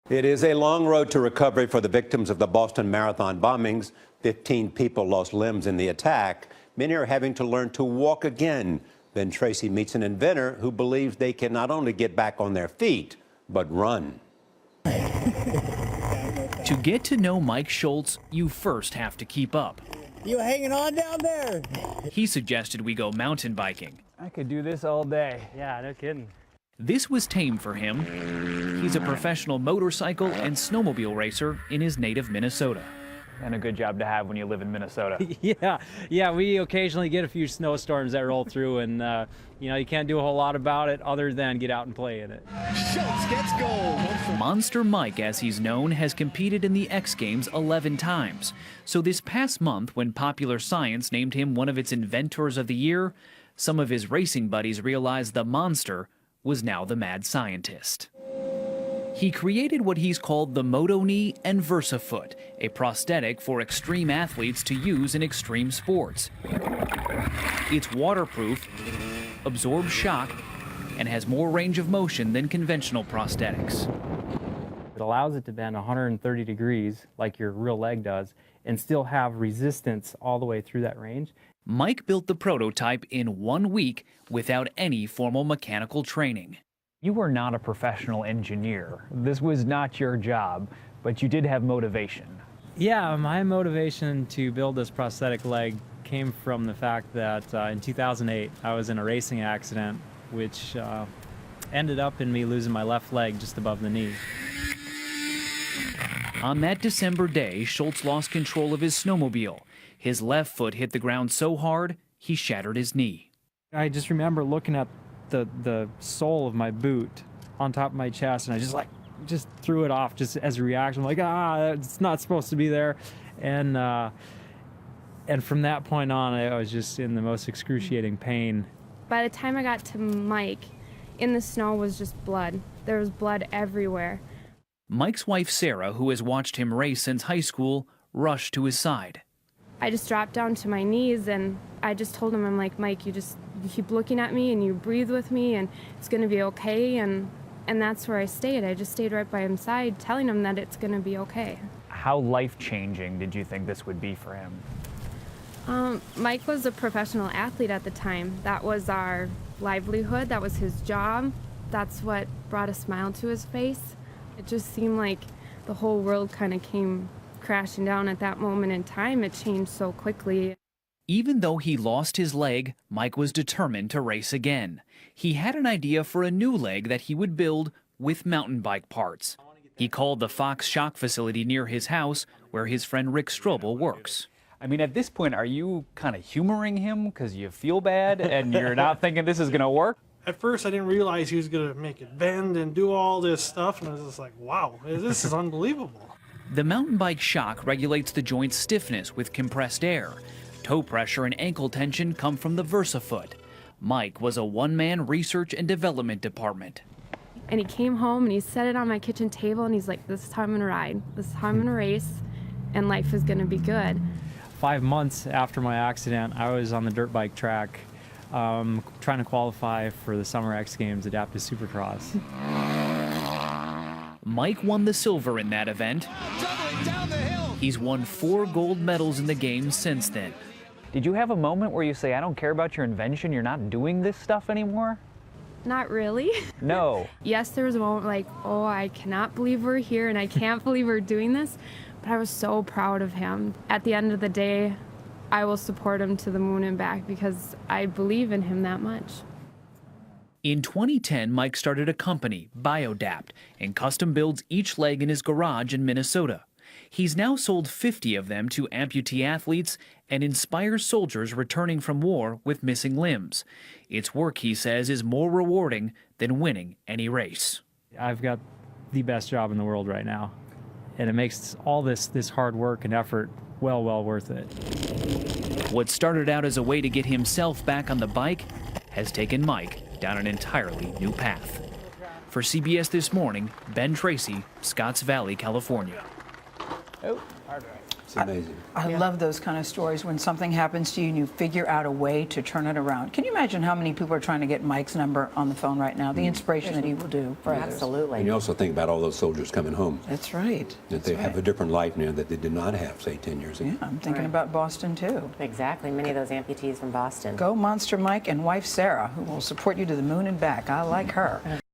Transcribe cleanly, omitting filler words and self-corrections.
It is a long road to recovery for the victims of the Boston Marathon bombings. 15 people lost limbs in the attack. Many are having to learn to walk again. Ben Tracy meets an inventor who believes they can not only get back on their feet, but run. To get to know Mike Schultz, you first have to keep up. You hanging on down there? He suggested we go mountain biking. I could do this all day. Yeah, no kidding. This was tame for him. He's a professional motorcycle and snowmobile racer in his native Minnesota. And a good job to have when you live in Minnesota. Yeah, we occasionally get a few snowstorms that roll through, and you can't do a whole lot about it other than get out and play in it. Schultz gets gold. Monster Mike, as he's known, has competed in the X Games 11 times. So this past month, when Popular Science named him one of its inventors of the year, some of his racing buddies realized the monster was now the mad scientist. He created what he's called the Moto Knee and VersaFoot, a prosthetic for extreme athletes to use in extreme sports. It's waterproof, absorbs shock, and has more range of motion than conventional prosthetics. It allows it to bend 130 degrees like your real leg does and still have resistance all the way through that range. Mike built the prototype in 1 week without any formal mechanical training. You were not a professional engineer. This was not your job, but you did have motivation. Yeah, my motivation to build this prosthetic leg came from the fact that in 2008 I was in a racing accident which ended up in me losing my left leg just above the knee. On that December day, Schultz lost control of his snowmobile. His left foot hit the ground so hard, he shattered his knee. I just remember looking at the sole of my boot on top of my chest, and I just threw it off just as a reaction. I'm like, it's not supposed to be there. And from that point on, I was just in the most excruciating pain. By the time I got to Mike, in the snow was just blood. There was blood everywhere. Mike's wife, Sarah, who has watched him race since high school, rushed to his side. I just dropped down to my knees and I just told him, I'm like, Mike, you keep looking at me and you breathe with me and it's going to be okay. And that's where I stayed. I just stayed right by his side, telling him that it's going to be okay. How life-changing did you think this would be for him? Mike was a professional athlete at the time. That was our livelihood. That was his job. That's what brought a smile to his face. It just seemed like the whole world kind of came crashing down at that moment in time. It changed so quickly. Even though he lost his leg, Mike was determined to race again. He had an idea for a new leg that he would build with mountain bike parts. He called the Fox Shock facility near his house, where his friend Rick Strobel works. I mean, at this point, are you kind of humoring him because you feel bad and you're not thinking this is going to work? At first, I didn't realize he was going to make it bend and do all this stuff, and I was just like, wow, this is unbelievable. The mountain bike shock regulates the joint's stiffness with compressed air. Toe pressure and ankle tension come from the VersaFoot. Mike was a one-man research and development department. And he came home and he set it on my kitchen table and he's like, this is how I'm going to ride. This is how I'm going to race, and life is going to be good. 5 months after my accident, I was on the dirt bike track trying to qualify for the Summer X Games Adaptive Supercross. Mike won the silver in that event. He's won 4 gold medals in the games since then. Did you have a moment where you say, I don't care about your invention, you're not doing this stuff anymore? Not really. No. Yes, there was a moment like, oh, I cannot believe we're here and I can't believe we're doing this. But I was so proud of him. At the end of the day, I will support him to the moon and back because I believe in him that much. In 2010, Mike started a company, Biodapt, and custom builds each leg in his garage in Minnesota. He's now sold 50 of them to amputee athletes and inspires soldiers returning from war with missing limbs. Its work, he says, is more rewarding than winning any race. I've got the best job in the world right now, and it makes all this hard work and effort well worth it. What started out as a way to get himself back on the bike has taken Mike down an entirely new path. For CBS This Morning, Ben Tracy, Scotts Valley, California. Oh. It's amazing. I love those kind of stories when something happens to you and you figure out a way to turn it around. Can you imagine how many people are trying to get Mike's number on the phone right now? The inspiration that he will do for others. Absolutely. And you also think about all those soldiers coming home. That's right. That they have a different life now that they did not have, say, 10 years ago. Yeah, I'm thinking about Boston too. Exactly. Many of those amputees from Boston. Go Monster Mike and wife Sarah, who will support you to the moon and back. I like her.